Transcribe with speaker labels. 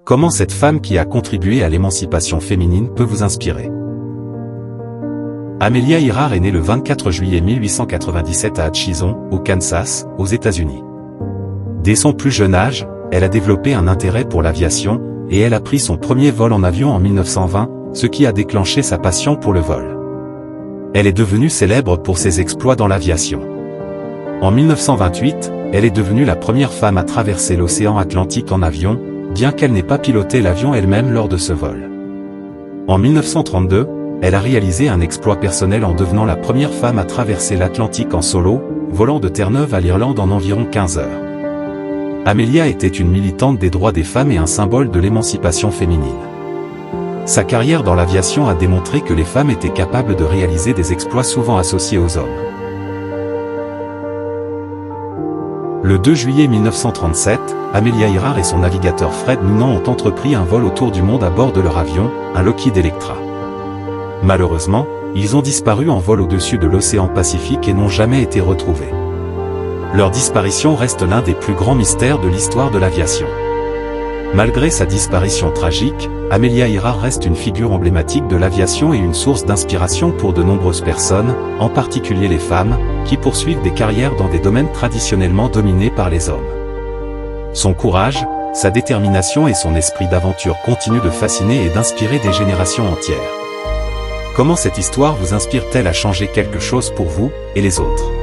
Speaker 1: Comment cette femme qui a contribué à l'émancipation féminine peut vous inspirer? Amelia Earhart est née le 24 juillet 1897 à Atchison, au Kansas, aux États-Unis. Dès son plus jeune âge, elle a développé un intérêt pour l'aviation, et elle a pris son premier vol en avion en 1920, ce qui a déclenché sa passion pour le vol. Elle est devenue célèbre pour ses exploits dans l'aviation. En 1928, elle est devenue la première femme à traverser l'océan Atlantique en avion, bien qu'elle n'ait pas piloté l'avion elle-même lors de ce vol. En 1932, elle a réalisé un exploit personnel en devenant la première femme à traverser l'Atlantique en solo, volant de Terre-Neuve à l'Irlande en environ 15 heures. Amelia était une militante des droits des femmes et un symbole de l'émancipation féminine. Sa carrière dans l'aviation a démontré que les femmes étaient capables de réaliser des exploits souvent associés aux hommes. Le 2 juillet 1937, Amelia Earhart et son navigateur Fred Noonan ont entrepris un vol autour du monde à bord de leur avion, un Lockheed Electra. Malheureusement, ils ont disparu en vol au-dessus de l'océan Pacifique et n'ont jamais été retrouvés. Leur disparition reste l'un des plus grands mystères de l'histoire de l'aviation. Malgré sa disparition tragique, Amelia Earhart reste une figure emblématique de l'aviation et une source d'inspiration pour de nombreuses personnes, en particulier les femmes, qui poursuivent des carrières dans des domaines traditionnellement dominés par les hommes. Son courage, sa détermination et son esprit d'aventure continuent de fasciner et d'inspirer des générations entières. Comment cette histoire vous inspire-t-elle à changer quelque chose pour vous et les autres ?